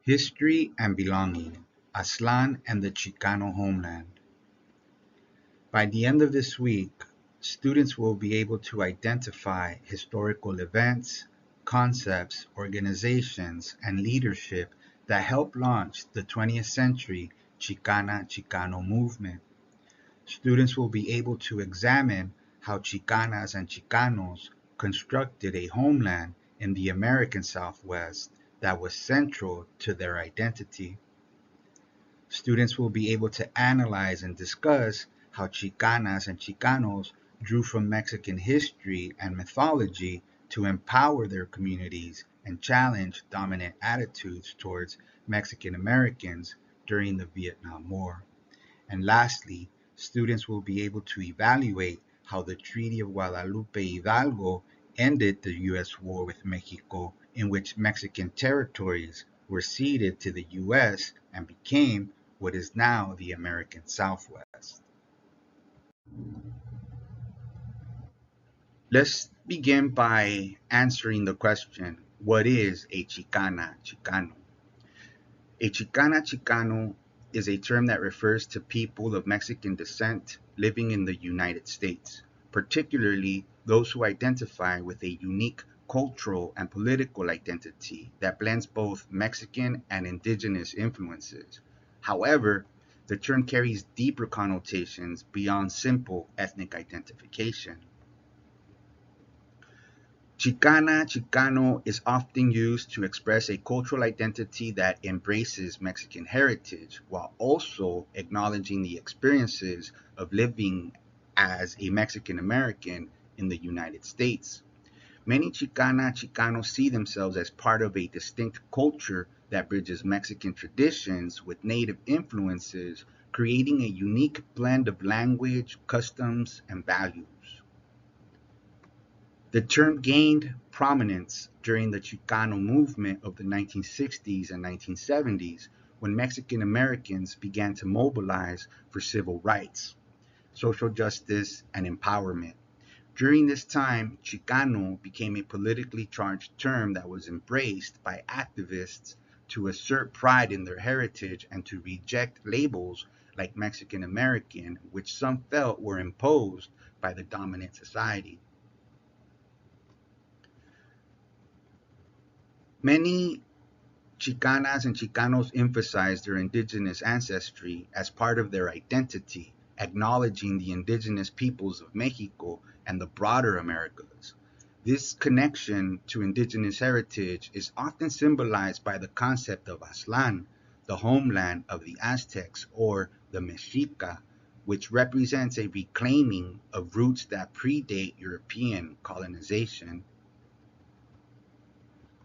History and Belonging: Aztlán and the Chicano Homeland. By the end of this week, students will be able to identify historical events, concepts, organizations, and leadership that helped launch the 20th century Chicana Chicano movement. Students will be able to examine how Chicanas and Chicanos constructed a homeland in the American Southwest that was central to their identity. Students will be able to analyze and discuss how Chicanas and Chicanos drew from Mexican history and mythology to empower their communities and challenge dominant attitudes towards Mexican Americans during the Vietnam War. And lastly, students will be able to evaluate how the Treaty of Guadalupe Hidalgo ended the U.S. war with Mexico, in which Mexican territories were ceded to the U.S. and became what is now the American Southwest. Let's begin by answering the question, what is a Chicana Chicano? A Chicana Chicano is a term that refers to people of Mexican descent living in the United States, particularly those who identify with a unique cultural and political identity that blends both Mexican and indigenous influences. However, the term carries deeper connotations beyond simple ethnic identification. Chicana Chicano is often used to express a cultural identity that embraces Mexican heritage while also acknowledging the experiences of living as a Mexican American in the United States. Many Chicana Chicanos see themselves as part of a distinct culture that bridges Mexican traditions with native influences, creating a unique blend of language, customs, and values. The term gained prominence during the Chicano movement of the 1960s and 1970s when Mexican Americans began to mobilize for civil rights, social justice, and empowerment. During this time, Chicano became a politically charged term that was embraced by activists to assert pride in their heritage and to reject labels like Mexican American, which some felt were imposed by the dominant society. Many Chicanas and Chicanos emphasize their indigenous ancestry as part of their identity, acknowledging the indigenous peoples of Mexico and the broader Americas. This connection to indigenous heritage is often symbolized by the concept of Aztlán, the homeland of the Aztecs, or the Mexica, which represents a reclaiming of roots that predate European colonization.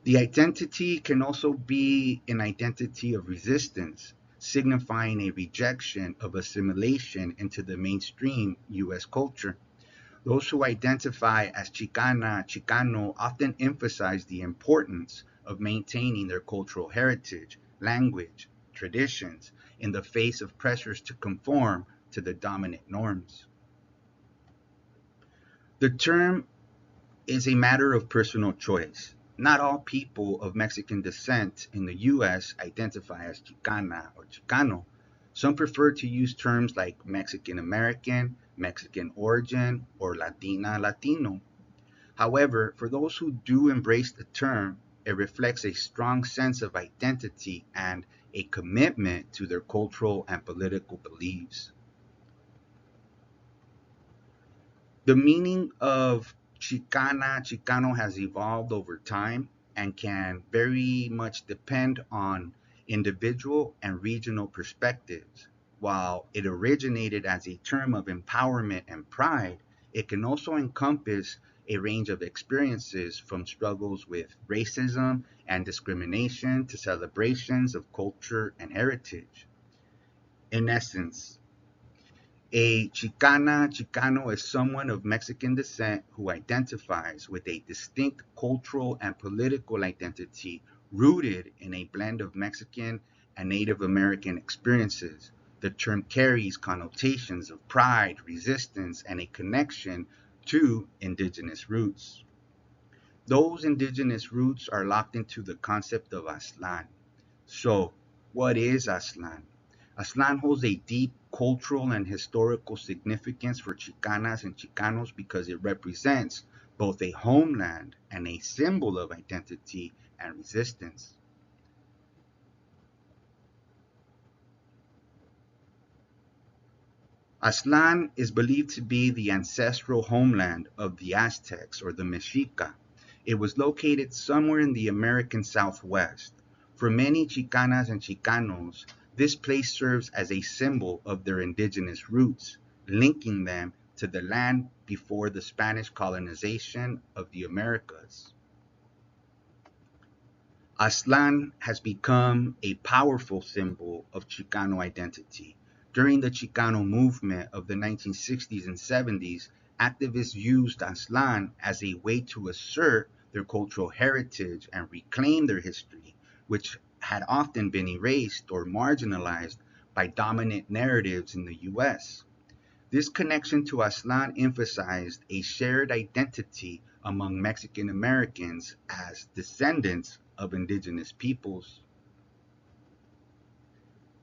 The identity can also be an identity of resistance, signifying a rejection of assimilation into the mainstream US culture. Those who identify as Chicana, Chicano often emphasize the importance of maintaining their cultural heritage, language, traditions in the face of pressures to conform to the dominant norms. The term is a matter of personal choice. Not all people of Mexican descent in the US identify as Chicana or Chicano. Some prefer to use terms like Mexican American, Mexican origin, or Latina Latino. However, for those who do embrace the term, it reflects a strong sense of identity and a commitment to their cultural and political beliefs. The meaning of Chicana, Chicano has evolved over time and can very much depend on individual and regional perspectives. While it originated as a term of empowerment and pride, it can also encompass a range of experiences from struggles with racism and discrimination to celebrations of culture and heritage. In essence, a Chicana Chicano is someone of Mexican descent who identifies with a distinct cultural and political identity rooted in a blend of Mexican and Native American experiences. The term carries connotations of pride, resistance, and a connection to indigenous roots. Those indigenous roots are locked into the concept of Aztlán, So, what is Aztlán? Aztlán holds a deep cultural and historical significance for Chicanas and Chicanos because it represents both a homeland and a symbol of identity and resistance. Aztlán is believed to be the ancestral homeland of the Aztecs or the Mexica. It was located somewhere in the American Southwest. For many Chicanas and Chicanos, this place serves as a symbol of their indigenous roots, linking them to the land before the Spanish colonization of the Americas. Aztlán has become a powerful symbol of Chicano identity. During the Chicano movement of the 1960s and 70s, activists used Aztlán as a way to assert their cultural heritage and reclaim their history, which had often been erased or marginalized by dominant narratives in the US. This connection to Aztlán emphasized a shared identity among Mexican Americans as descendants of indigenous peoples.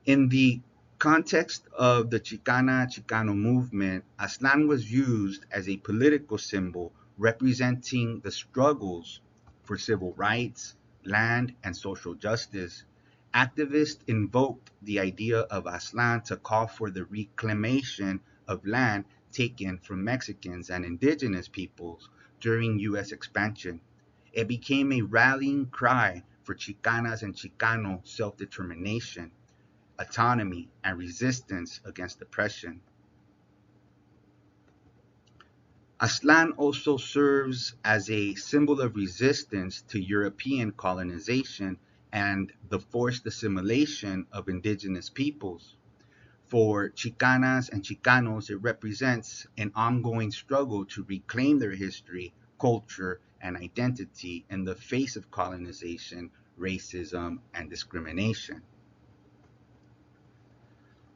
In the context of the Chicana Chicano movement, Aztlán was used as a political symbol representing the struggles for civil rights, land, and social justice. Activists invoked the idea of Aztlán to call for the reclamation of land taken from Mexicans and indigenous peoples during U.S. expansion. It became a rallying cry for Chicanas and Chicano self determination, autonomy, and resistance against oppression. Aztlán also serves as a symbol of resistance to European colonization and the forced assimilation of indigenous peoples. For Chicanas and Chicanos, it represents an ongoing struggle to reclaim their history, culture, and identity in the face of colonization, racism, and discrimination.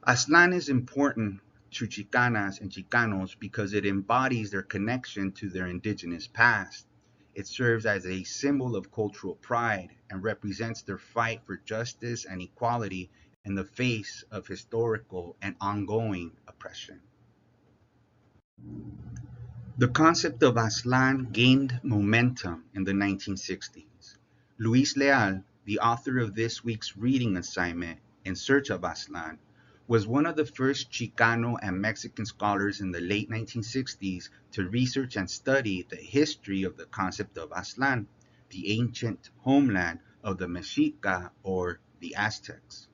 Aztlán is important to Chicanas and Chicanos because it embodies their connection to their indigenous past. It serves as a symbol of cultural pride and represents their fight for justice and equality in the face of historical and ongoing oppression. The concept of Aztlán gained momentum in the 1960s. Luis Leal, the author of this week's reading assignment, In Search of Aztlán, was one of the first Chicano and Mexican scholars in the late 1960s to research and study the history of the concept of Aztlán, the ancient homeland of the Mexica or the Aztecs.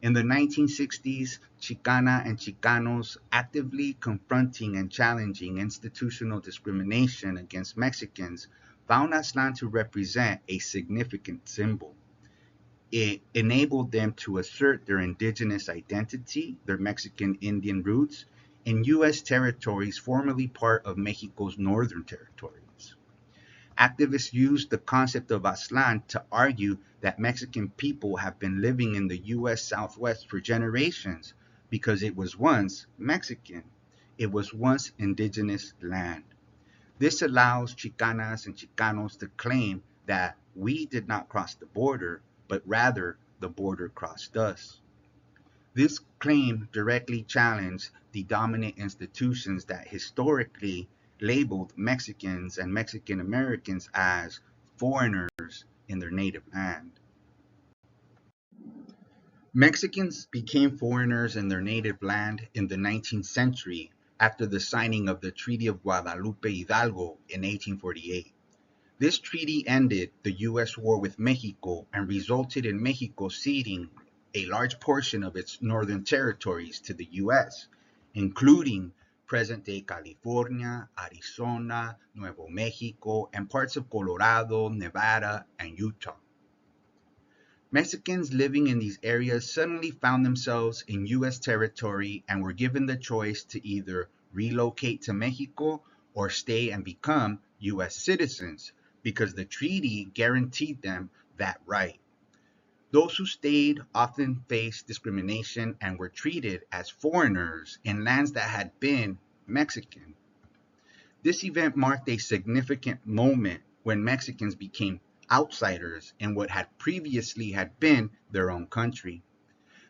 In the 1960s, Chicana and Chicanos actively confronting and challenging institutional discrimination against Mexicans found Aztlán to represent a significant symbol. It enabled them to assert their indigenous identity, their Mexican Indian roots, in U.S. territories formerly part of Mexico's northern territories. Activists used the concept of Aztlán to argue that Mexican people have been living in the U.S. Southwest for generations because it was once Mexican. It was once indigenous land. This allows Chicanas and Chicanos to claim that we did not cross the border, but rather the border crossed us. This claim directly challenged the dominant institutions that historically labeled Mexicans and Mexican Americans as foreigners in their native land. Mexicans became foreigners in their native land in the 19th century after the signing of the Treaty of Guadalupe Hidalgo in 1848. This treaty ended the U.S. war with Mexico and resulted in Mexico ceding a large portion of its northern territories to the U.S., including present-day California, Arizona, Nuevo Mexico, and parts of Colorado, Nevada, and Utah. Mexicans living in these areas suddenly found themselves in U.S. territory and were given the choice to either relocate to Mexico or stay and become U.S. citizens because the treaty guaranteed them that right. Those who stayed often faced discrimination and were treated as foreigners in lands that had been Mexican. This event marked a significant moment when Mexicans became outsiders in what had previously had been their own country.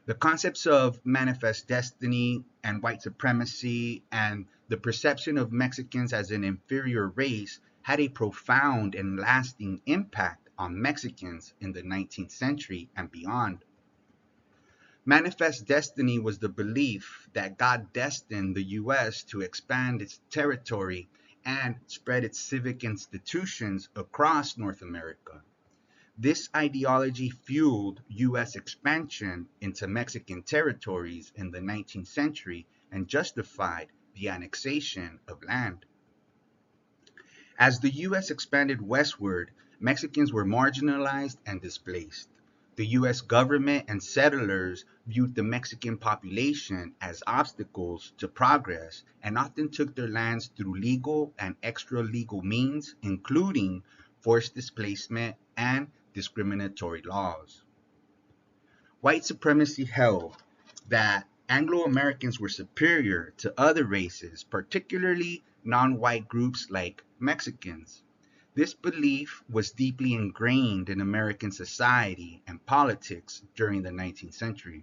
The concepts of manifest destiny and white supremacy and the perception of Mexicans as an inferior race had a profound and lasting impact on Mexicans in the 19th century and beyond. Manifest destiny was the belief that God destined the U.S. to expand its territory and spread its civic institutions across North America. This ideology fueled U.S. expansion into Mexican territories in the 19th century and justified the annexation of land. As the U.S. expanded westward, Mexicans were marginalized and displaced. The U.S. government and settlers viewed the Mexican population as obstacles to progress and often took their lands through legal and extra legal means, including forced displacement and discriminatory laws. White supremacy held that Anglo Americans were superior to other races, particularly non white groups like Mexicans. This belief was deeply ingrained in American society and politics during the 19th century.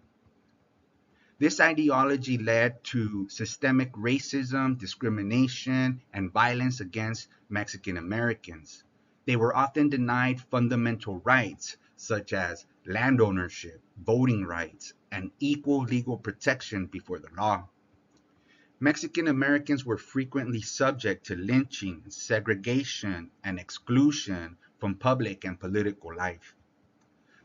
This ideology led to systemic racism, discrimination, and violence against Mexican Americans. They were often denied fundamental rights such as land ownership, voting rights, and equal legal protection before the law. Mexican Americans were frequently subject to lynching, segregation, and exclusion from public and political life.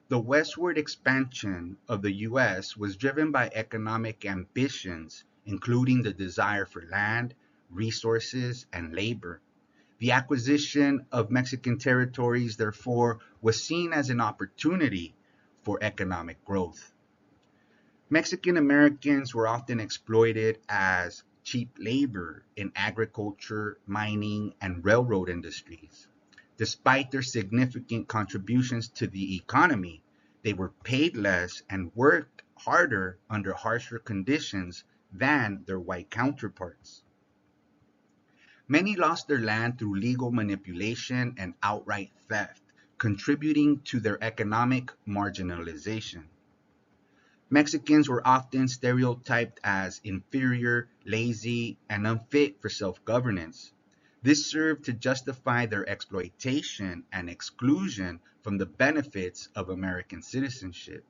The westward expansion of the U.S. was driven by economic ambitions, including the desire for land, resources, and labor. The acquisition of Mexican territories, therefore, was seen as an opportunity for economic growth. Mexican Americans were often exploited as cheap labor in agriculture, mining, and railroad industries. Despite their significant contributions to the economy, they were paid less and worked harder under harsher conditions than their white counterparts. Many lost their land through legal manipulation and outright theft, contributing to their economic marginalization. Mexicans were often stereotyped as inferior, lazy, and unfit for self governance. This served to justify their exploitation and exclusion from the benefits of American citizenship.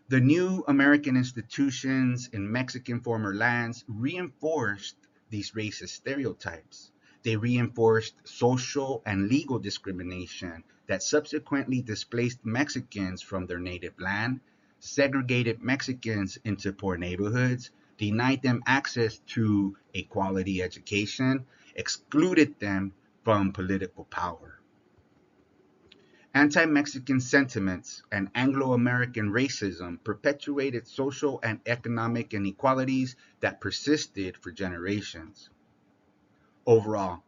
The new American institutions in Mexican former lands reinforced these racist stereotypes. They reinforced social and legal discrimination that subsequently displaced Mexicans from their native land, segregated Mexicans into poor neighborhoods, denied them access to a quality education, excluded them from political power. Anti-Mexican sentiments and Anglo-American racism perpetuated social and economic inequalities that persisted for generations. Overall,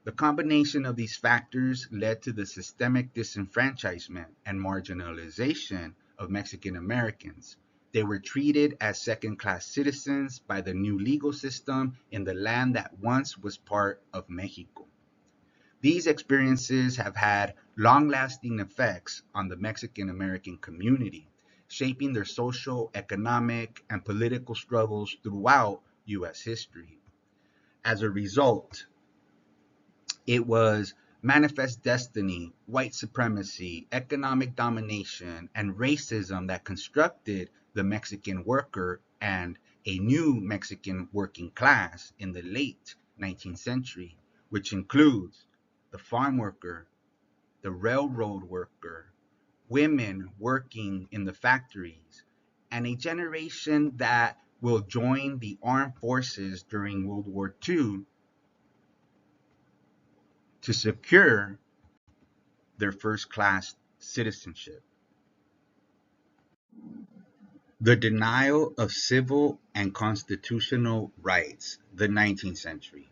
the combination of these factors led to the systemic disenfranchisement and marginalization of Mexican Americans. They were treated as second class citizens by the new legal system in the land that once was part of Mexico. These experiences have had long lasting effects on the Mexican American community, shaping their social, economic, and political struggles throughout U.S. history. As a result, it was manifest destiny, white supremacy, economic domination, and racism that constructed the Mexican worker and a new Mexican working class in the late 19th century, which includes the farm worker, the railroad worker, women working in the factories, and a generation that will join the armed forces during World War II to secure their first class citizenship. The denial of civil and constitutional rights, the 19th century.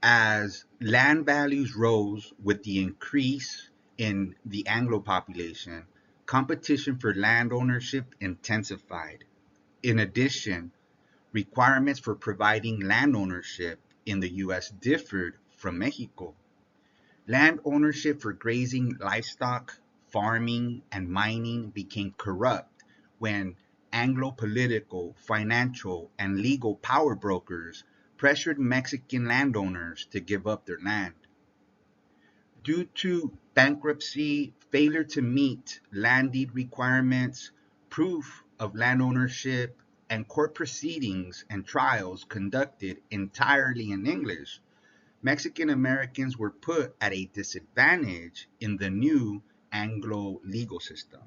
As land values rose with the increase in the Anglo population, competition for land ownership intensified. In addition, requirements for providing land ownership in the US differed from Mexico. Land ownership for grazing livestock, farming, and mining became corrupt when Anglo political, financial, and legal power brokers pressured Mexican landowners to give up their land. Due to bankruptcy, failure to meet land deed requirements, proof of land ownership, and court proceedings and trials conducted entirely in English, Mexican Americans were put at a disadvantage in the new Anglo legal system.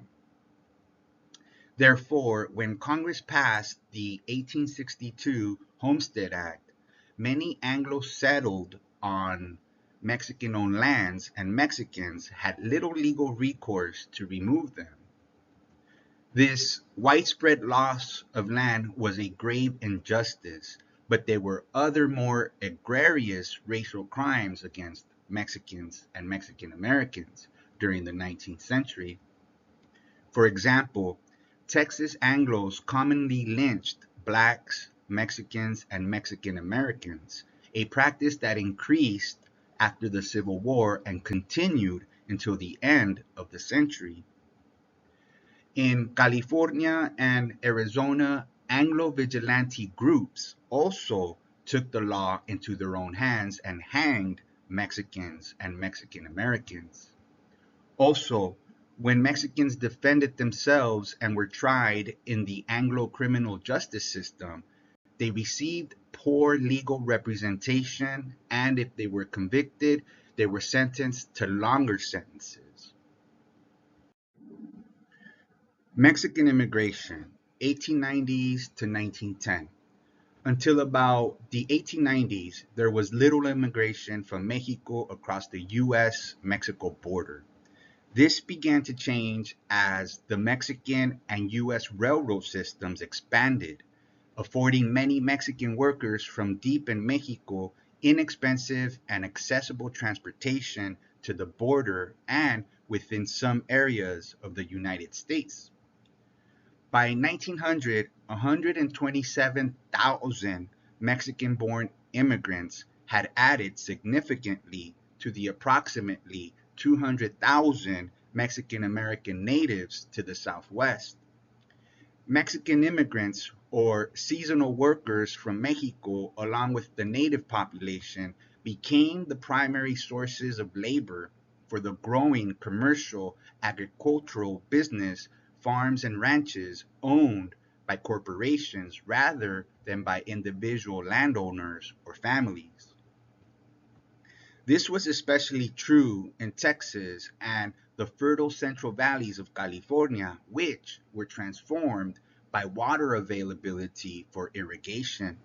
Therefore, when Congress passed the 1862 Homestead Act, many Anglos settled on Mexican owned lands, and Mexicans had little legal recourse to remove them. This widespread loss of land was a grave injustice, but there were other more egregious racial crimes against Mexicans and Mexican Americans during the 19th century. For example, Texas Anglos commonly lynched blacks, Mexicans, and Mexican Americans, a practice that increased after the Civil War and continued until the end of the century. In California and Arizona, Anglo vigilante groups also took the law into their own hands and hanged Mexicans and Mexican Americans. Also, when Mexicans defended themselves and were tried in the Anglo criminal justice system, they received poor legal representation, and if they were convicted, they were sentenced to longer sentences. Mexican immigration, 1890s to 1910. Until about the 1890s, there was little immigration from Mexico across the US Mexico border. This began to change as the Mexican and US railroad systems expanded, affording many Mexican workers from deep in Mexico inexpensive and accessible transportation to the border and within some areas of the United States. By 1900, 127,000 Mexican born immigrants had added significantly to the approximately 200,000 Mexican American natives to the Southwest. Mexican immigrants, or seasonal workers from Mexico, along with the native population, became the primary sources of labor for the growing commercial agricultural business, farms and ranches owned by corporations rather than by individual landowners or families. This was especially true in Texas and the fertile central valleys of California, which were transformed by water availability for irrigation.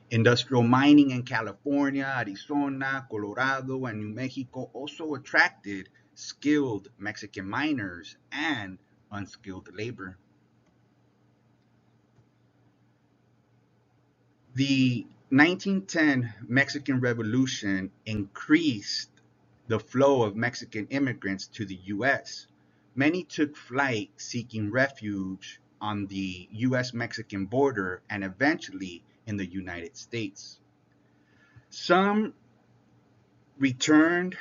Industrial mining in California, Arizona, Colorado, and New Mexico also attracted skilled Mexican miners and unskilled labor. The 1910 Mexican Revolution increased the flow of Mexican immigrants to the US. Many took flight seeking refuge on the US Mexican border and eventually in the United States. Some returned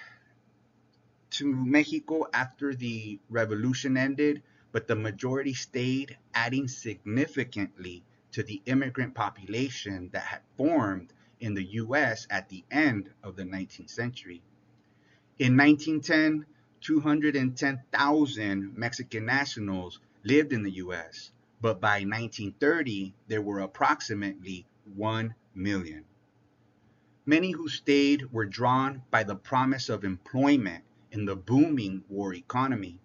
to Mexico after the revolution ended, but the majority stayed, adding significantly to the immigrant population that had formed in the US at the end of the 19th century. In 1910, 210,000 Mexican nationals lived in the US, but by 1930, there were approximately 1 million. Many who stayed were drawn by the promise of employment in the booming war economy.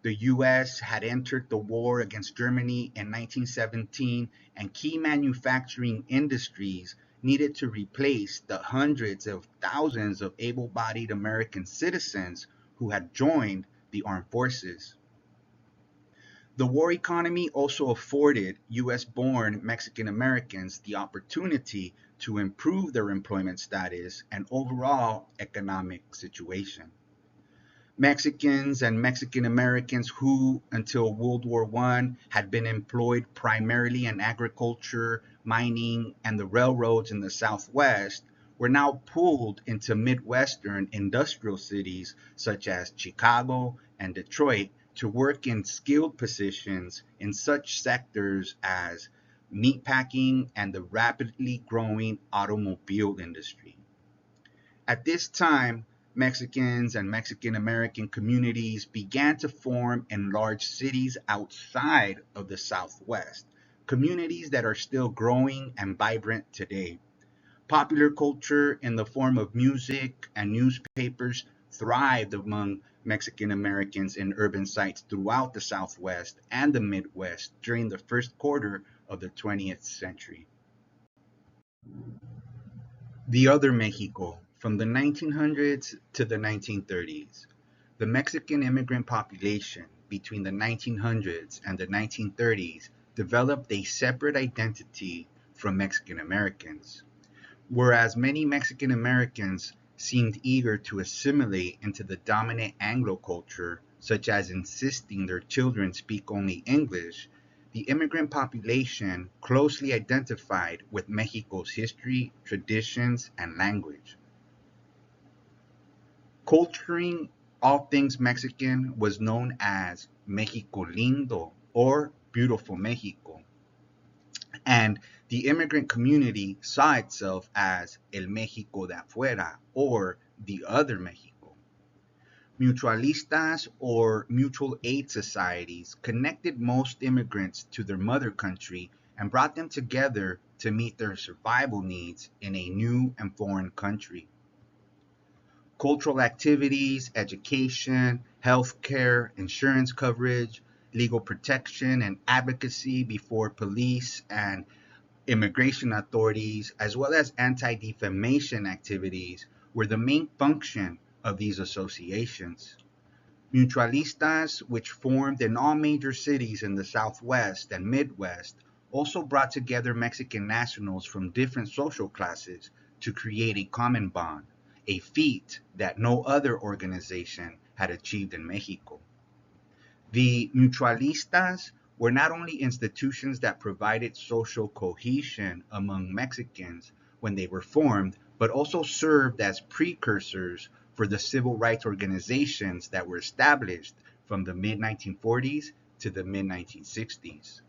The US had entered the war against Germany in 1917, and key manufacturing industries needed to replace the hundreds of thousands of able bodied American citizens who had joined the armed forces. The war economy also afforded US born Mexican Americans the opportunity to improve their employment status and overall economic situation. Mexicans and Mexican Americans who, until World War I, had been employed primarily in agriculture, mining, and the railroads in the Southwest, were now pulled into Midwestern industrial cities such as Chicago and Detroit to work in skilled positions in such sectors as meatpacking and the rapidly growing automobile industry. At this time, Mexicans and Mexican American communities began to form in large cities outside of the Southwest, communities that are still growing and vibrant today. Popular culture in the form of music and newspapers thrived among Mexican Americans in urban sites throughout the Southwest and the Midwest during the first quarter of the 20th century. The other Mexico, from the 1900s to the 1930s. The Mexican immigrant population between the 1900s and the 1930s developed a separate identity from Mexican Americans. Whereas many Mexican Americans seemed eager to assimilate into the dominant Anglo culture, such as insisting their children speak only English, the immigrant population closely identified with Mexico's history, traditions, and language. Culturing all things Mexican was known as Mexico Lindo or Beautiful Mexico, and the immigrant community saw itself as El Mexico de afuera or the other Mexico. Mutualistas or mutual aid societies connected most immigrants to their mother country and brought them together to meet their survival needs in a new and foreign country. Cultural activities, education, healthcare, insurance coverage, legal protection, and advocacy before police and immigration authorities, as well as anti defamation activities, were the main function of these associations. Mutualistas, which formed in all major cities in the Southwest and Midwest, also brought together Mexican nationals from different social classes to create a common bond, a feat that no other organization had achieved in Mexico. The Mutualistas were not only institutions that provided social cohesion among Mexicans when they were formed, but also served as precursors for the civil rights organizations that were established from the mid 1940s to the mid 1960s.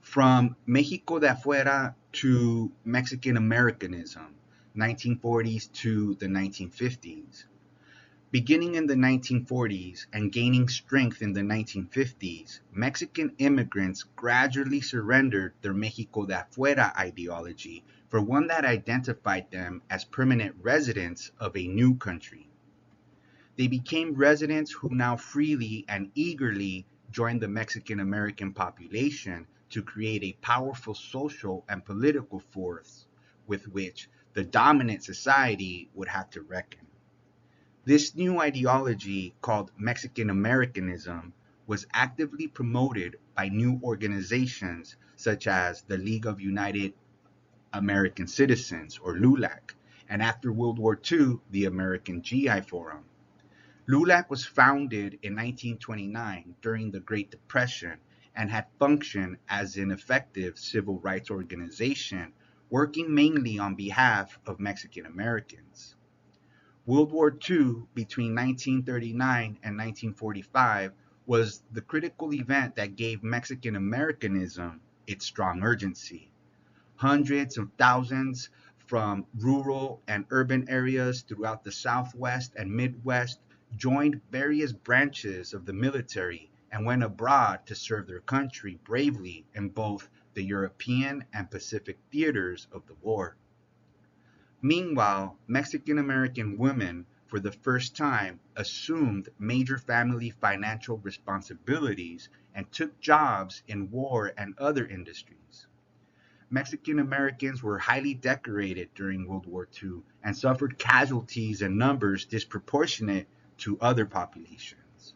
From Mexico de afuera to Mexican Americanism, 1940s to the 1950s. Beginning in the 1940s and gaining strength in the 1950s, Mexican immigrants gradually surrendered their Mexico de afuera ideology for one that identified them as permanent residents of a new country. They became residents who now freely and eagerly joined the Mexican American population to create a powerful social and political force with which the dominant society would have to reckon. This new ideology, called Mexican Americanism, was actively promoted by new organizations such as the League of United American Citizens, or LULAC, and after World War II, the American GI Forum. LULAC was founded in 1929 during the Great Depression and had functioned as an effective civil rights organization working mainly on behalf of Mexican Americans. World War II between 1939 and 1945 was the critical event that gave Mexican Americanism its strong urgency. Hundreds of thousands from rural and urban areas throughout the Southwest and Midwest joined various branches of the military and went abroad to serve their country bravely in both the European and Pacific theaters of the war. Meanwhile, Mexican American women, for the first time, assumed major family financial responsibilities and took jobs in war and other industries. Mexican Americans were highly decorated during World War II and suffered casualties in numbers disproportionate to other populations.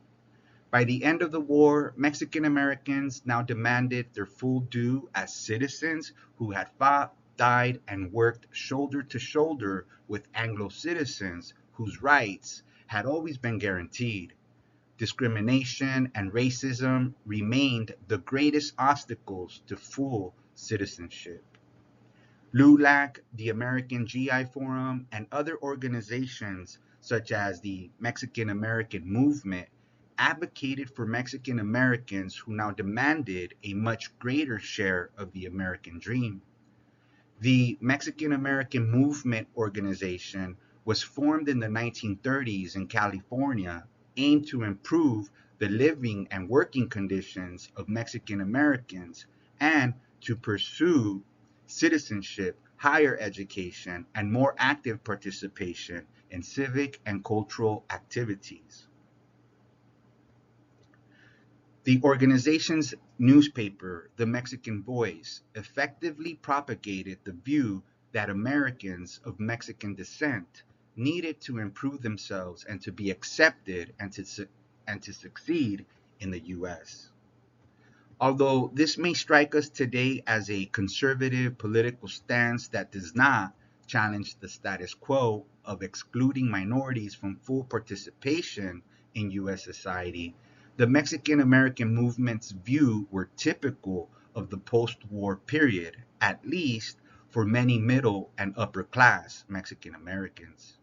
By the end of the war, Mexican Americans now demanded their full due as citizens who had fought, died, and worked shoulder to shoulder with Anglo citizens whose rights had always been guaranteed. Discrimination and racism remained the greatest obstacles to full citizenship. LULAC, the American GI Forum, and other organizations such as the Mexican American Movement advocated for Mexican Americans who now demanded a much greater share of the American dream. The Mexican American Movement organization was formed in the 1930s in California, aimed to improve the living and working conditions of Mexican Americans and to pursue citizenship, higher education, and more active participation in civic and cultural activities. The organization's newspaper, The Mexican Voice, effectively propagated the view that Americans of Mexican descent needed to improve themselves and to be accepted and to succeed in the US. Although this may strike us today as a conservative political stance that does not challenge the status quo of excluding minorities from full participation in US society, the Mexican American movement's view were typical of the post-war period, at least for many middle and upper class Mexican Americans.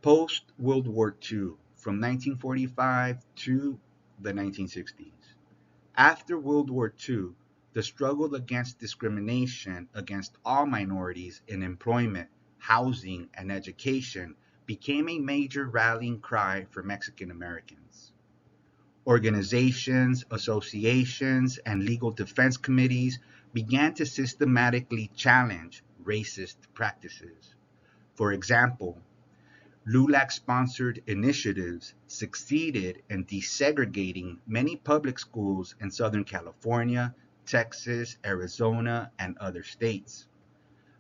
Post-World War II, from 1945 to the 1960s. After World War II, the struggle against discrimination against all minorities in employment, housing, and education became a major rallying cry for Mexican Americans. Organizations, associations, and legal defense committees began to systematically challenge racist practices. For example, LULAC-sponsored initiatives succeeded in desegregating many public schools in Southern California, Texas, Arizona, and other states.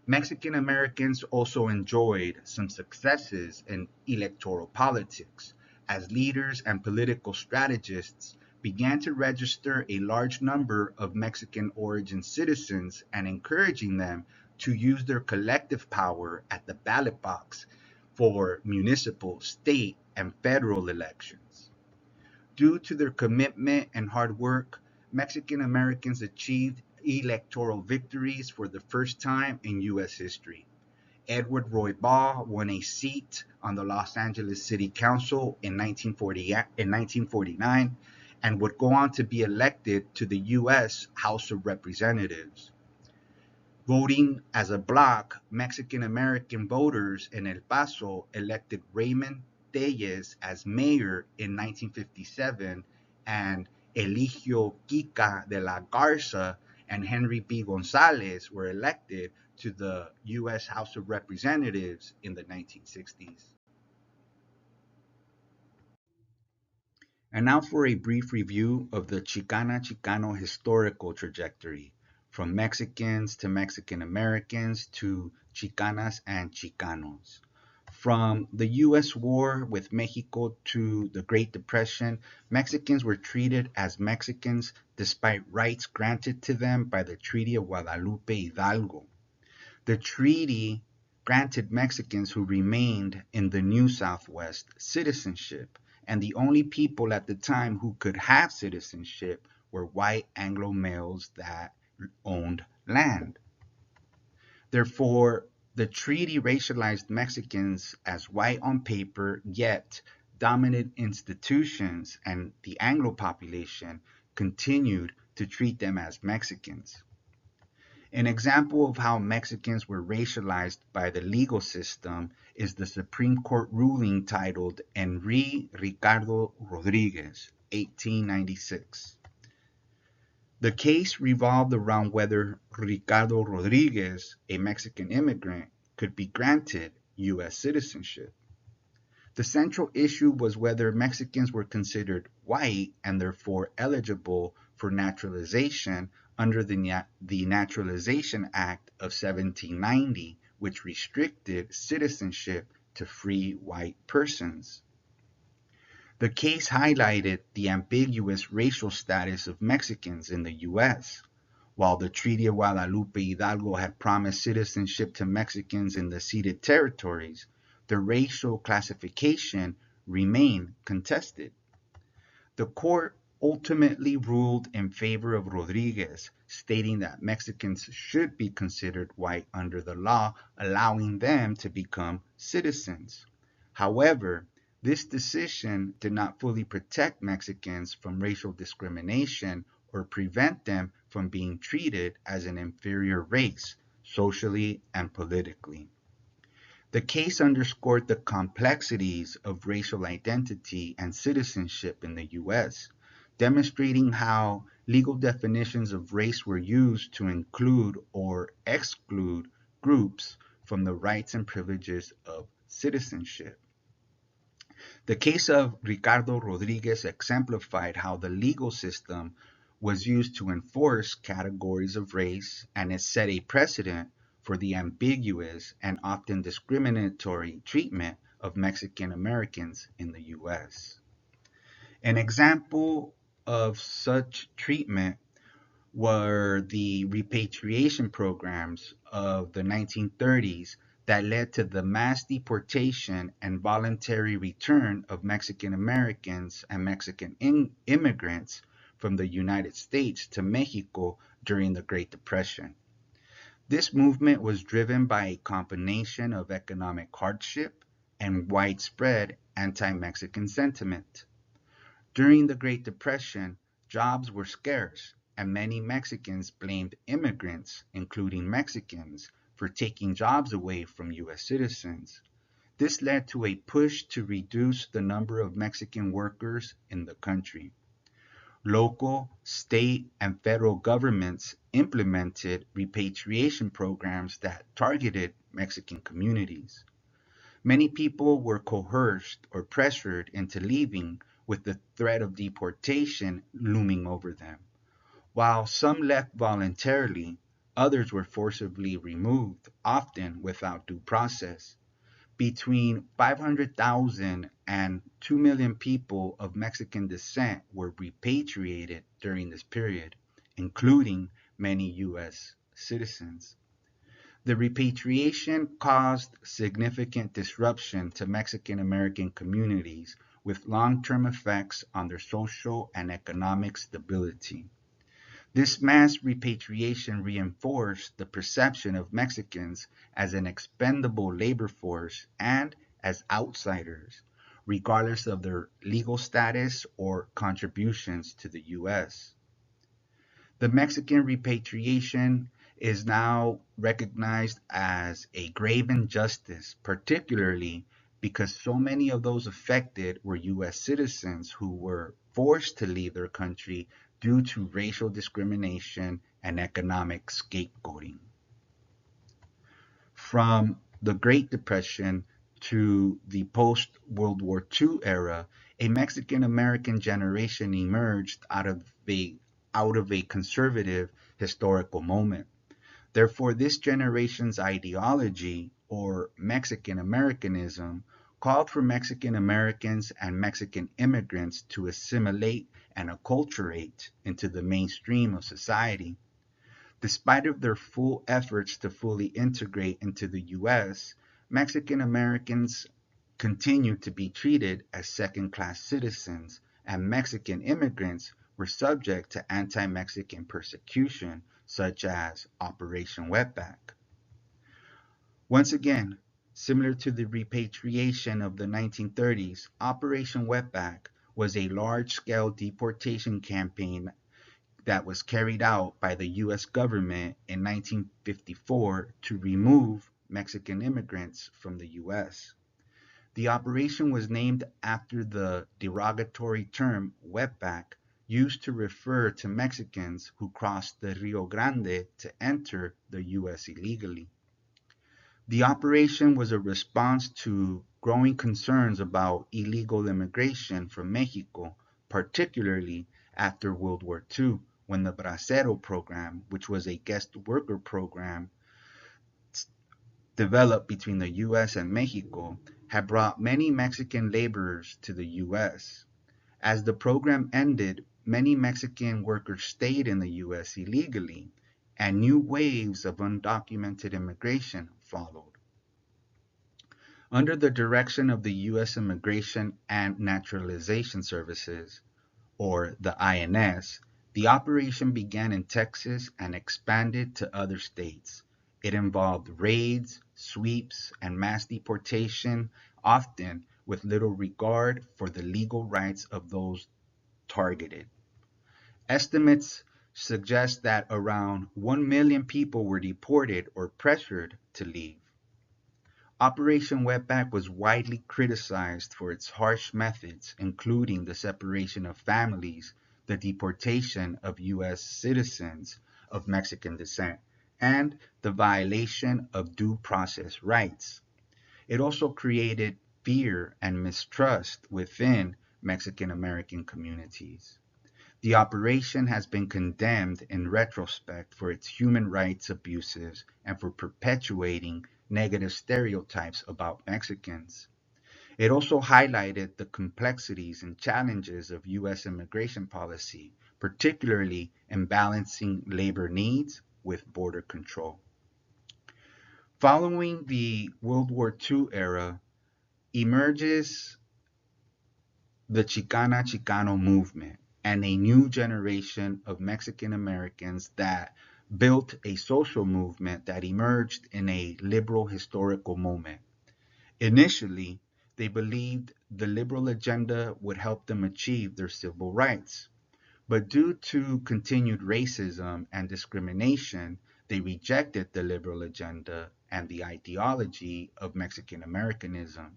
Mexican Americans also enjoyed some successes in electoral politics, as leaders and political strategists began to register a large number of Mexican origin citizens and encouraging them to use their collective power at the ballot box for municipal, state, and federal elections. Due to their commitment and hard work, Mexican Americans achieved electoral victories for the first time in U.S. history. Edward Roybal won a seat on the Los Angeles City Council in 1949 and would go on to be elected to the U.S. House of Representatives. Voting as a bloc, Mexican American voters in El Paso elected Raymond Tellez as mayor in 1957 and Eligio Kika de la Garza and Henry B. Gonzalez were elected to the U.S. House of Representatives in the 1960s. And now for a brief review of the Chicana-Chicano historical trajectory, from Mexicans to Mexican Americans to Chicanas and Chicanos. From the U.S. war with Mexico to the Great Depression, Mexicans were treated as Mexicans despite rights granted to them by the Treaty of Guadalupe Hidalgo. The treaty granted Mexicans who remained in the New Southwest citizenship, and the only people at the time who could have citizenship were white Anglo males that owned land. Therefore, the treaty racialized Mexicans as white on paper, yet dominant institutions and the Anglo population continued to treat them as Mexicans. An example of how Mexicans were racialized by the legal system is the Supreme Court ruling titled Henry Ricardo Rodriguez, 1896. The case revolved around whether Ricardo Rodriguez, a Mexican immigrant, could be granted U.S. citizenship. The central issue was whether Mexicans were considered white and therefore eligible for naturalization under the Naturalization Act of 1790, which restricted citizenship to free white persons. The case highlighted the ambiguous racial status of Mexicans in the U.S. While the Treaty of Guadalupe Hidalgo had promised citizenship to Mexicans in the ceded territories, the racial classification remained contested. The court ultimately ruled in favor of Rodriguez, stating that Mexicans should be considered white under the law, allowing them to become citizens. However, this decision did not fully protect Mexicans from racial discrimination or prevent them from being treated as an inferior race, socially and politically. The case underscored the complexities of racial identity and citizenship in the US, demonstrating how legal definitions of race were used to include or exclude groups from the rights and privileges of citizenship. The case of Ricardo Rodriguez exemplified how the legal system was used to enforce categories of race, and it set a precedent for the ambiguous and often discriminatory treatment of Mexican Americans in the US. An example of such treatment were the repatriation programs of the 1930s that led to the mass deportation and voluntary return of Mexican Americans and Mexican immigrants from the United States to Mexico during the Great Depression. This movement was driven by a combination of economic hardship and widespread anti-Mexican sentiment. During the Great Depression, jobs were scarce, and many Mexicans blamed immigrants, including Mexicans, for taking jobs away from US citizens. This led to a push to reduce the number of Mexican workers in the country. Local, state, and federal governments implemented repatriation programs that targeted Mexican communities. Many people were coerced or pressured into leaving with the threat of deportation looming over them. While some left voluntarily, others were forcibly removed, often without due process. Between 500,000 and 2 million people of Mexican descent were repatriated during this period, including many US citizens. The repatriation caused significant disruption to Mexican American communities with long-term effects on their social and economic stability. This mass repatriation reinforced the perception of Mexicans as an expendable labor force and as outsiders, regardless of their legal status or contributions to the US. The Mexican repatriation is now recognized as a grave injustice, particularly because so many of those affected were US citizens who were forced to leave their country due to racial discrimination and economic scapegoating. From the Great Depression to the post-World War II era, a Mexican American generation emerged out of a conservative historical moment. Therefore, this generation's ideology, or Mexican Americanism, called for Mexican Americans and Mexican immigrants to assimilate and acculturate into the mainstream of society. Despite of their full efforts to fully integrate into the US, Mexican Americans continue to be treated as second-class citizens, and Mexican immigrants were subject to anti-Mexican persecution, such as Operation Wetback. Once again, similar to the repatriation of the 1930s, Operation Wetback was a large-scale deportation campaign that was carried out by the US government in 1954 to remove Mexican immigrants from the US. The operation was named after the derogatory term wetback, used to refer to Mexicans who crossed the Rio Grande to enter the US illegally. The operation was a response to growing concerns about illegal immigration from Mexico, particularly after World War II, when the Bracero program, which was a guest worker program developed between the US and Mexico, had brought many Mexican laborers to the US. As the program ended, many Mexican workers stayed in the US illegally, and new waves of undocumented immigration followed. Under the direction of the US Immigration and Naturalization Services, or the INS, the operation began in Texas and expanded to other states. It involved raids, sweeps, and mass deportation, often with little regard for the legal rights of those targeted. Estimates suggest that around 1 million people were deported or pressured to leave. Operation Wetback was widely criticized for its harsh methods, including the separation of families, the deportation of U.S. citizens of Mexican descent, and the violation of due process rights. It also created fear and mistrust within Mexican American communities. The operation has been condemned in retrospect for its human rights abuses and for perpetuating negative stereotypes about Mexicans. It also highlighted the complexities and challenges of U.S. immigration policy, particularly in balancing labor needs with border control. Following the World War II era emerges the Chicana Chicano movement and a new generation of Mexican Americans that built a social movement that emerged in a liberal historical moment. Initially, they believed the liberal agenda would help them achieve their civil rights. But due to continued racism and discrimination, they rejected the liberal agenda and the ideology of Mexican Americanism.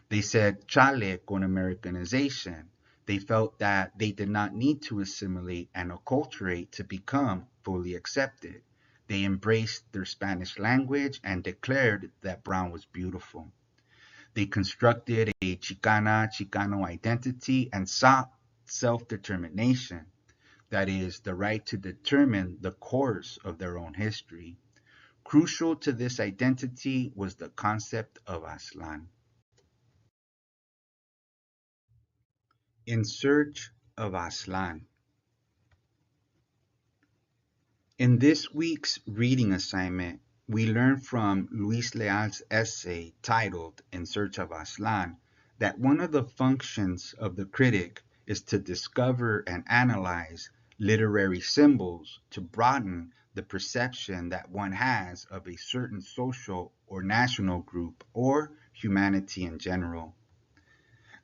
They said chale con Americanization. They felt that they did not need to assimilate and acculturate to become fully accepted. They embraced their Spanish language and declared that brown was beautiful. They constructed a Chicana Chicano identity and sought self determination, that is, the right to determine the course of their own history. Crucial to this identity was the concept of Aztlán. In Search of Aztlán. In this week's reading assignment, we learn from Luis Leal's essay titled In Search of Aztlán that one of the functions of the critic is to discover and analyze literary symbols to broaden the perception that one has of a certain social or national group or humanity in general.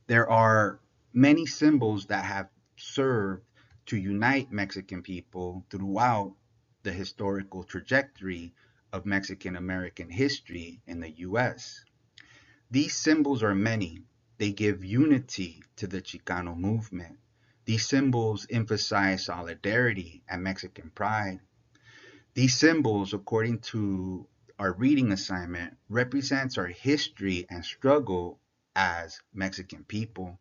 There are many symbols that have served to unite Mexican people throughout the historical trajectory of Mexican American history in the US. These symbols are many. They give unity to the Chicano movement. These symbols emphasize solidarity and Mexican pride. These symbols, according to our reading assignment, represents our history and struggle as Mexican people.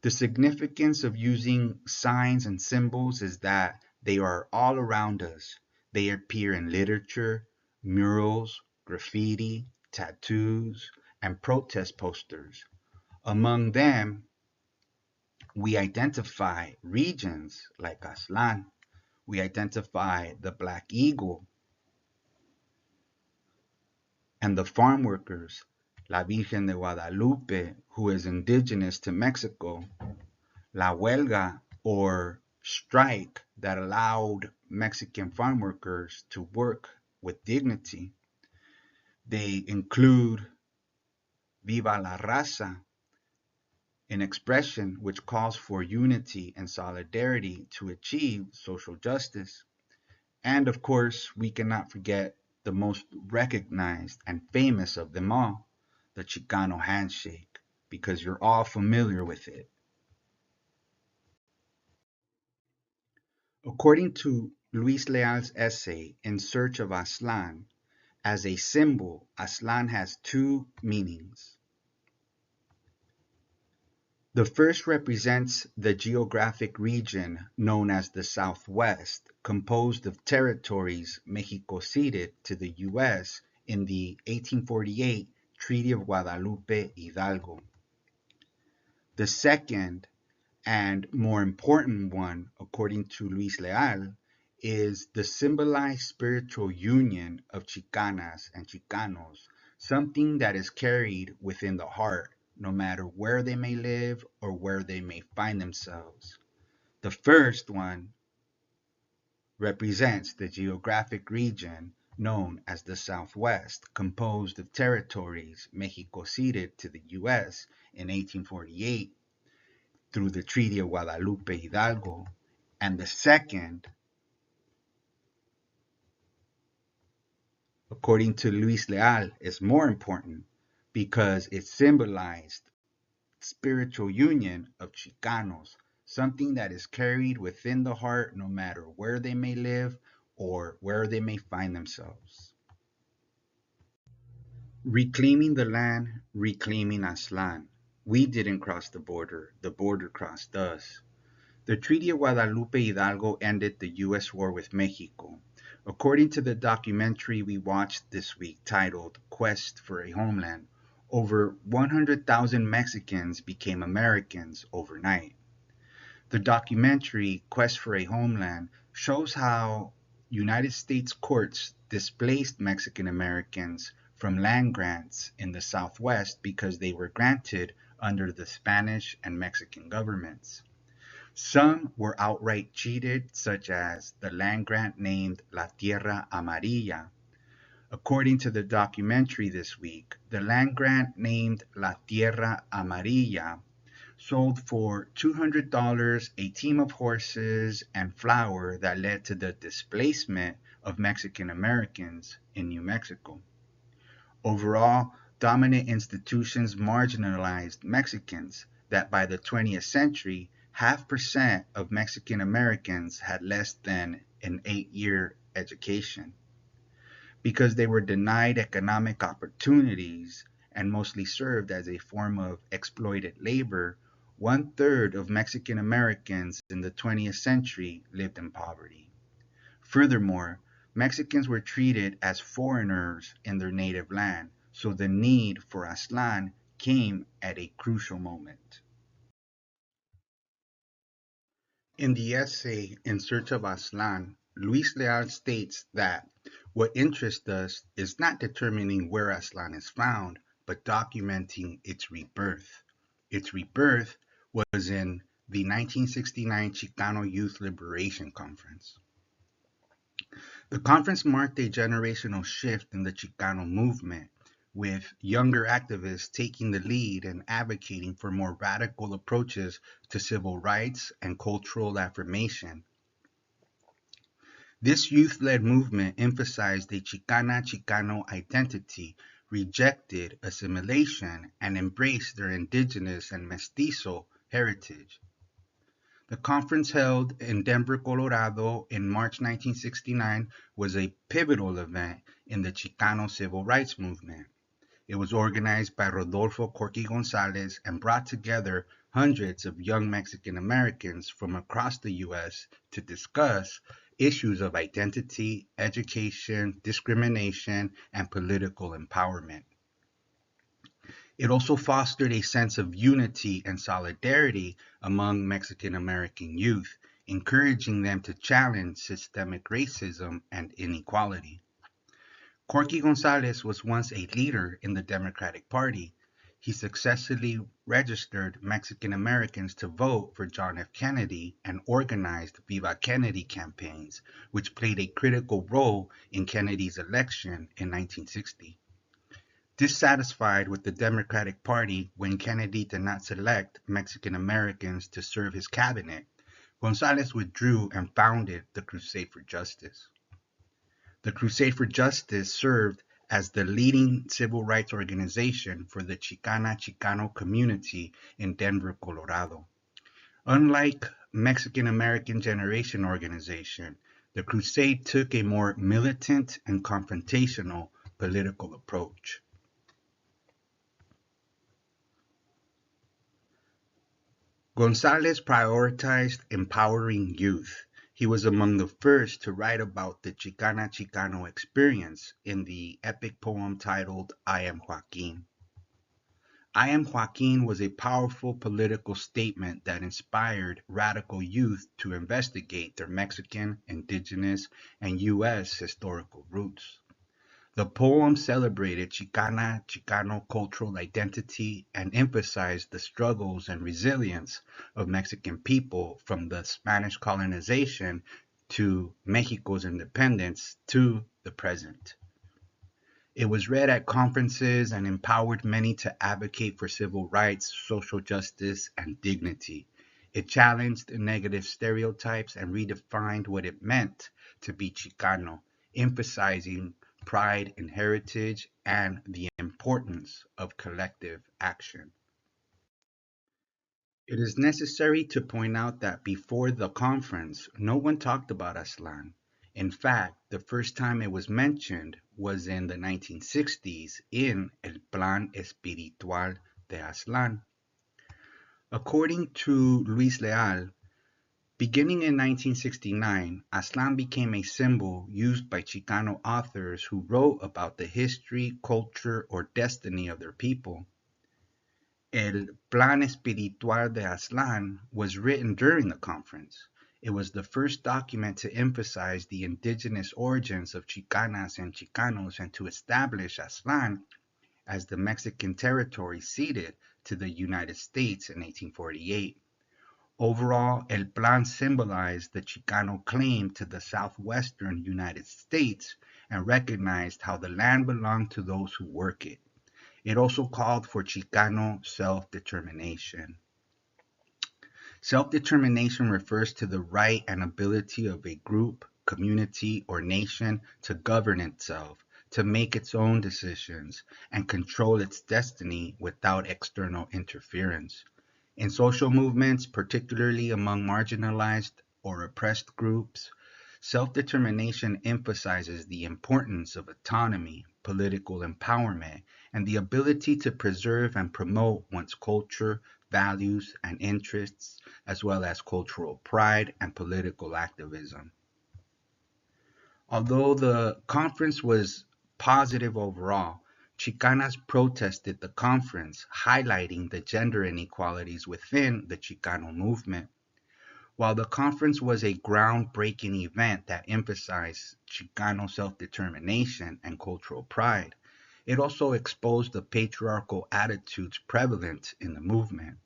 The significance of using signs and symbols is that they are all around us. They appear in literature, murals, graffiti, tattoos, and protest posters. Among them, we identify regions like Aztlán. We identify the Black Eagle and the farm workers, La Virgen de Guadalupe, who is indigenous to Mexico, La Huelga, or strike, that allowed Mexican farm workers to work with dignity. They include Viva la Raza, an expression which calls for unity and solidarity to achieve social justice. And of course, we cannot forget the most recognized and famous of them all, the Chicano handshake, because you're all familiar with it. According to Luis Leal's essay In Search of Aztlán, as a symbol, Aztlán has two meanings. The first represents the geographic region known as the Southwest, composed of territories Mexico ceded to the U.S. in the 1848 Treaty of Guadalupe Hidalgo. The second and more important one, according to Luis Leal, is the symbolized spiritual union of Chicanas and Chicanos, something that is carried within the heart, no matter where they may live or where they may find themselves. The first one represents the geographic region known as the Southwest, composed of territories Mexico ceded to the U.S. in 1848 through the Treaty of Guadalupe Hidalgo, and the second, according to Luis Leal, is more important because it symbolized spiritual union of Chicanos, something that is carried within the heart no matter where they may live or where they may find themselves. Reclaiming the land, reclaiming Aztlán. We didn't cross the border crossed us. The Treaty of Guadalupe Hidalgo ended the U.S. war with Mexico. According to the documentary we watched this week titled Quest for a Homeland, over 100,000 Mexicans became Americans overnight. The documentary Quest for a Homeland shows how United States courts displaced Mexican Americans from land grants in the Southwest because they were granted under the Spanish and Mexican governments. Some were outright cheated, such as the land grant named La Tierra Amarilla. According to the documentary this week, the land grant named La Tierra Amarilla sold for $200 a team of horses and flour that led to the displacement of Mexican Americans in New Mexico. Overall, dominant institutions marginalized Mexicans that by the 20th century 0.5% of Mexican Americans had less than an 8-year education. Because they were denied economic opportunities and mostly served as a form of exploited labor, 1/3 of Mexican Americans in the 20th century lived in poverty. Furthermore, Mexicans were treated as foreigners in their native land, so the need for Aztlán came at a crucial moment. In the essay In Search of Aztlán, Luis Leal states that what interests us is not determining where Aztlán is found, but documenting its rebirth. Its rebirth was in the 1969 Chicano Youth Liberation Conference. The conference marked a generational shift in the Chicano movement, with younger activists taking the lead and advocating for more radical approaches to civil rights and cultural affirmation. This youth-led movement emphasized a Chicana-Chicano identity, rejected assimilation, and embraced their indigenous and mestizo heritage. The conference held in Denver, Colorado in March 1969 was a pivotal event in the Chicano civil rights movement. It was organized by Rodolfo Corky Gonzalez and brought together hundreds of young Mexican Americans from across the U.S. to discuss issues of identity, education, discrimination, and political empowerment. It also fostered a sense of unity and solidarity among Mexican American youth, encouraging them to challenge systemic racism and inequality. Corky Gonzalez was once a leader in the Democratic Party. He successfully registered Mexican Americans to vote for John F. Kennedy and organized Viva Kennedy campaigns, which played a critical role in Kennedy's election in 1960. Dissatisfied with the Democratic Party when Kennedy did not select Mexican Americans to serve his cabinet, Gonzalez withdrew and founded the Crusade for Justice. The Crusade for Justice served as the leading civil rights organization for the Chicana-Chicano community in Denver, Colorado. Unlike Mexican American Generation Organization, the Crusade took a more militant and confrontational political approach. Gonzalez prioritized empowering youth. He was among the first to write about the Chicana-Chicano experience in the epic poem titled I Am Joaquin. I Am Joaquin was a powerful political statement that inspired radical youth to investigate their Mexican, indigenous, and U.S. historical roots. The poem celebrated Chicano cultural identity and emphasized the struggles and resilience of Mexican people from the Spanish colonization to Mexico's independence to the present. It was read at conferences and empowered many to advocate for civil rights, social justice, and dignity. It challenged negative stereotypes and redefined what it meant to be Chicano, emphasizing pride in heritage and the importance of collective action. It is necessary to point out that before the conference, no one talked about Aslan. In fact, the first time it was mentioned was in the 1960s in El Plan Espiritual de Aslan. According to Luis Leal, beginning in 1969, Aslan became a symbol used by Chicano authors who wrote about the history, culture, or destiny of their people. El Plan Espiritual de Aslan was written during the conference. It was the first document to emphasize the indigenous origins of Chicanas and Chicanos and to establish Aslan as the Mexican territory ceded to the United States in 1848. Overall, El Plan symbolized the Chicano claim to the southwestern United States and recognized how the land belonged to those who work it. It also called for Chicano self-determination. Self-determination refers to the right and ability of a group, community, or nation to govern itself, to make its own decisions, and control its destiny without external interference. In social movements, particularly among marginalized or oppressed groups, self-determination emphasizes the importance of autonomy, political empowerment, and the ability to preserve and promote one's culture, values, and interests, as well as cultural pride and political activism. Although the conference was positive overall, Chicanas protested the conference, highlighting the gender inequalities within the Chicano movement. While the conference was a groundbreaking event that emphasized Chicano self-determination and cultural pride, it also exposed the patriarchal attitudes prevalent in the movement.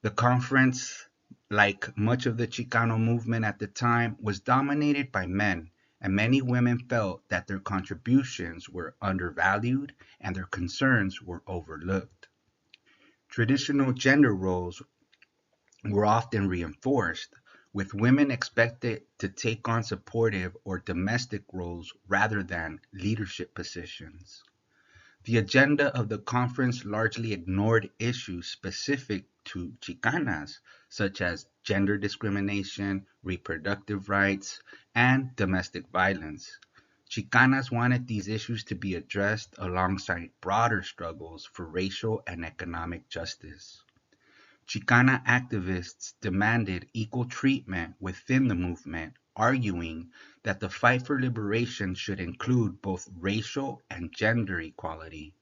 The conference, like much of the Chicano movement at the time, was dominated by men, and many women felt that their contributions were undervalued and their concerns were overlooked. Traditional gender roles were often reinforced, with women expected to take on supportive or domestic roles rather than leadership positions. The agenda of the conference largely ignored issues specific to Chicanas, such as gender discrimination, reproductive rights, and domestic violence. Chicanas wanted these issues to be addressed alongside broader struggles for racial and economic justice. Chicana activists demanded equal treatment within the movement, arguing that the fight for liberation should include both racial and gender equality.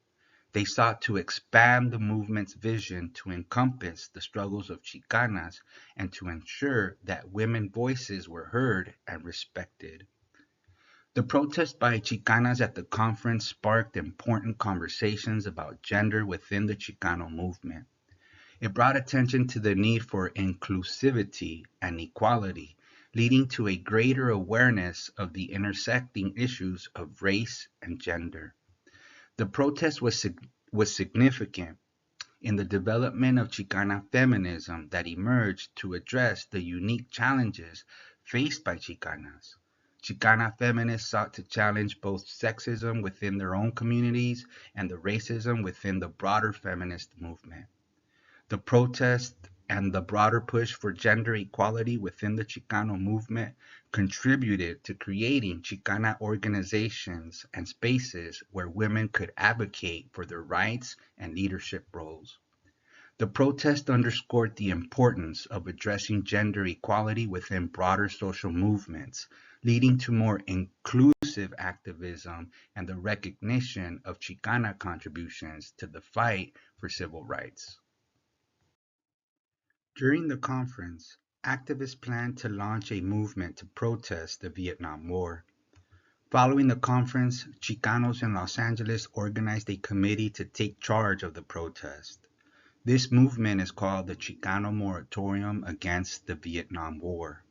They sought to expand the movement's vision to encompass the struggles of Chicanas and to ensure that women's voices were heard and respected. The protest by Chicanas at the conference sparked important conversations about gender within the Chicano movement. It brought attention to the need for inclusivity and equality, leading to a greater awareness of the intersecting issues of race and gender. The protest was significant in the development of Chicana feminism that emerged to address the unique challenges faced by Chicanas. Chicana feminists sought to challenge both sexism within their own communities and the racism within the broader feminist movement. The protest and the broader push for gender equality within the Chicano movement contributed to creating Chicana organizations and spaces where women could advocate for their rights and leadership roles. The protest underscored the importance of addressing gender equality within broader social movements, leading to more inclusive activism and the recognition of Chicana contributions to the fight for civil rights. During the conference, activists planned to launch a movement to protest the Vietnam War. Following the conference, Chicanos in Los Angeles organized a committee to take charge of the protest. This movement is called the Chicano Moratorium Against the Vietnam War.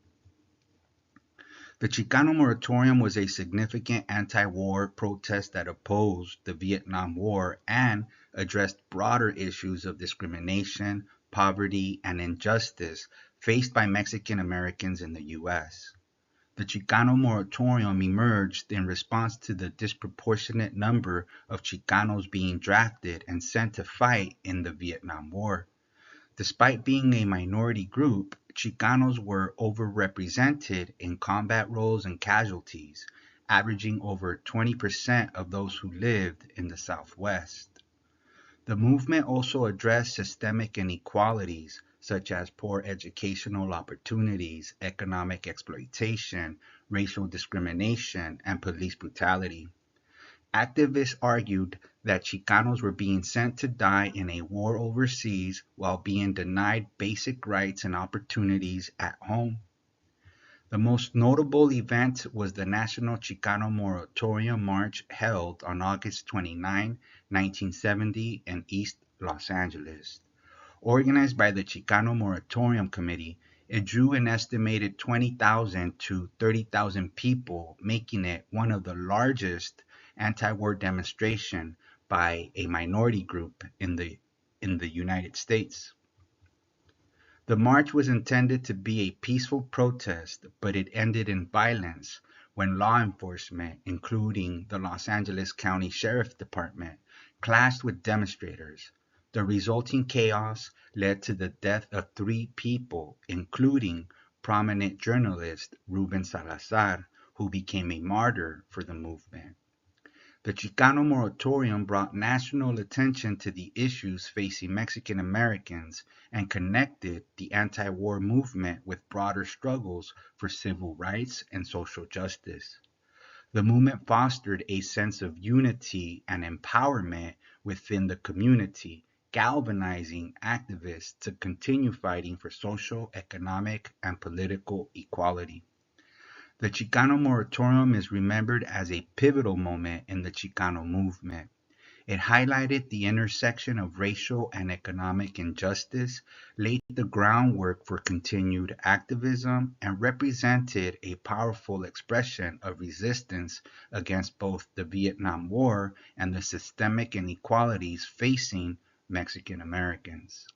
The Chicano Moratorium was a significant anti-war protest that opposed the Vietnam War and addressed broader issues of discrimination, poverty, and injustice faced by Mexican Americans in the U.S. The Chicano Moratorium emerged in response to the disproportionate number of Chicanos being drafted and sent to fight in the Vietnam War. Despite being a minority group, Chicanos were overrepresented in combat roles and casualties, averaging over 20% of those who lived in the Southwest. The movement also addressed systemic inequalities such as poor educational opportunities, economic exploitation, racial discrimination, and police brutality. Activists argued that Chicanos were being sent to die in a war overseas while being denied basic rights and opportunities at home. The most notable event was the National Chicano Moratorium March held on August 29, 1970 in East Los Angeles. Organized by the Chicano Moratorium Committee, it drew an estimated 20,000 to 30,000 people, making it one of the largest anti-war demonstration by a minority group in the United States. The march was intended to be a peaceful protest, but it ended in violence when law enforcement, including the Los Angeles County Sheriff Department, clashed with demonstrators. The resulting chaos led to the death of 3 people, including prominent journalist Ruben Salazar, who became a martyr for the movement. The Chicano Moratorium brought national attention to the issues facing Mexican Americans and connected the anti-war movement with broader struggles for civil rights and social justice. The movement fostered a sense of unity and empowerment within the community, galvanizing activists to continue fighting for social, economic, and political equality. The Chicano Moratorium is remembered as a pivotal moment in the Chicano movement. It highlighted the intersection of racial and economic injustice, laid the groundwork for continued activism, and represented a powerful expression of resistance against both the Vietnam War and the systemic inequalities facing Mexican Americans.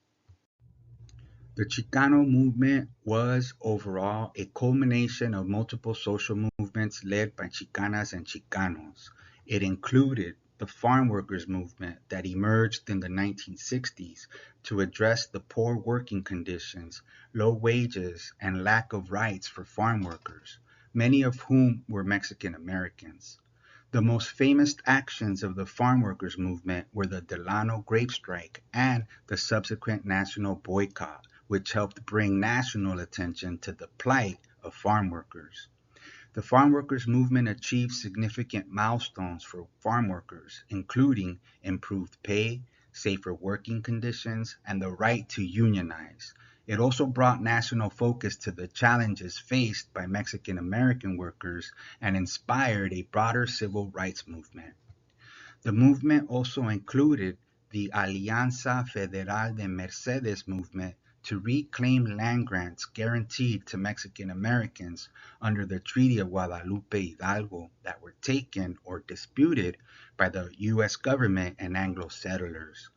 The Chicano movement was, overall, a culmination of multiple social movements led by Chicanas and Chicanos. It included the farm workers movement that emerged in the 1960s to address the poor working conditions, low wages, and lack of rights for farm workers, many of whom were Mexican Americans. The most famous actions of the farm workers movement were the Delano grape strike and the subsequent national boycott, which helped bring national attention to the plight of farm workers. The farm workers movement achieved significant milestones for farm workers, including improved pay, safer working conditions, and the right to unionize. It also brought national focus to the challenges faced by Mexican American workers and inspired a broader civil rights movement. The movement also included the Alianza Federal de Mercedes movement to reclaim land grants guaranteed to Mexican Americans under the Treaty of Guadalupe Hidalgo that were taken or disputed by the U.S. government and Anglo settlers.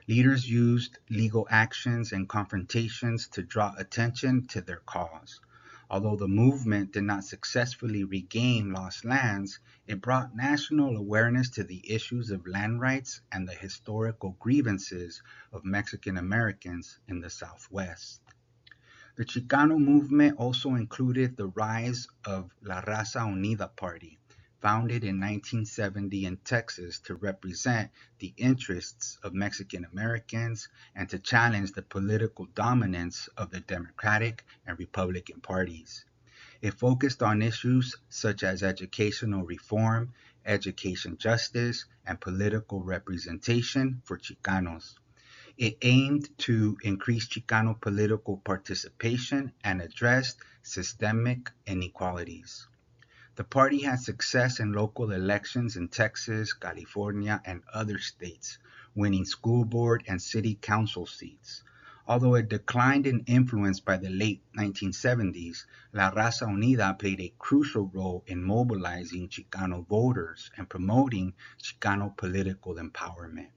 Leaders used legal actions and confrontations to draw attention to their cause. Although the movement did not successfully regain lost lands, it brought national awareness to the issues of land rights and the historical grievances of Mexican Americans in the Southwest. The Chicano movement also included the rise of La Raza Unida Party, founded in 1970 in Texas to represent the interests of Mexican Americans and to challenge the political dominance of the Democratic and Republican parties. It focused on issues such as educational reform, education justice, and political representation for Chicanos. It aimed to increase Chicano political participation and address systemic inequalities. The party had success in local elections in Texas, California, and other states, winning school board and city council seats. Although it declined in influence by the late 1970s, La Raza Unida played a crucial role in mobilizing Chicano voters and promoting Chicano political empowerment.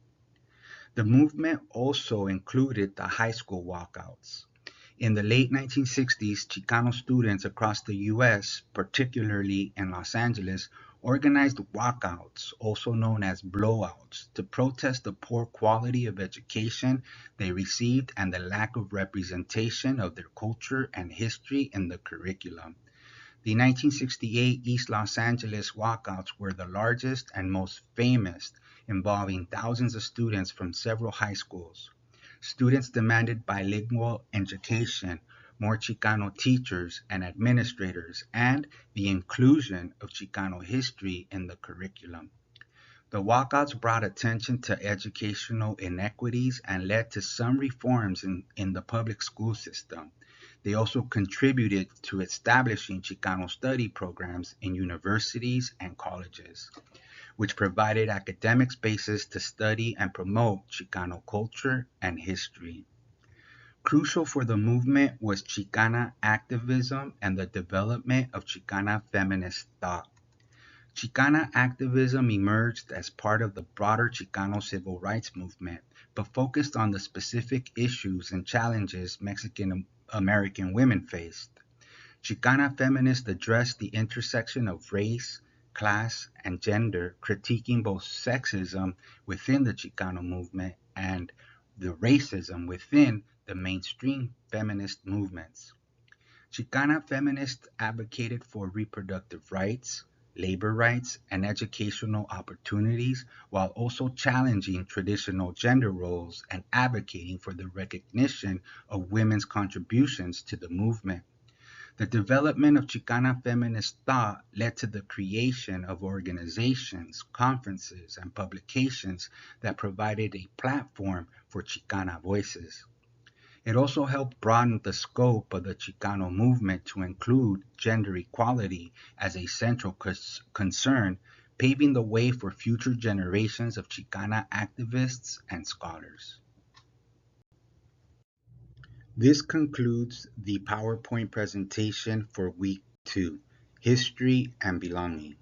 The movement also included the high school walkouts. In the late 1960s, Chicano students across the U.S., particularly in Los Angeles, organized walkouts, also known as blowouts, to protest the poor quality of education they received and the lack of representation of their culture and history in the curriculum. The 1968 East Los Angeles walkouts were the largest and most famous, involving thousands of students from several high schools. Students demanded bilingual education, more Chicano teachers and administrators, and the inclusion of Chicano history in the curriculum. The walkouts brought attention to educational inequities and led to some reforms in the public school system. They also contributed to establishing Chicano study programs in universities and colleges, which provided academic spaces to study and promote Chicano culture and history. Crucial for the movement was Chicana activism and the development of Chicana feminist thought. Chicana activism emerged as part of the broader Chicano civil rights movement, but focused on the specific issues and challenges Mexican American women faced. Chicana feminists addressed the intersection of race, class, and gender, critiquing both sexism within the Chicano movement and the racism within the mainstream feminist movements. Chicana feminists advocated for reproductive rights, labor rights, and educational opportunities while also challenging traditional gender roles and advocating for the recognition of women's contributions to the movement. The development of Chicana feminist thought led to the creation of organizations, conferences, and publications that provided a platform for Chicana voices. It also helped broaden the scope of the Chicano movement to include gender equality as a central concern, paving the way for future generations of Chicana activists and scholars. This concludes the PowerPoint presentation for week 2, History and Belonging.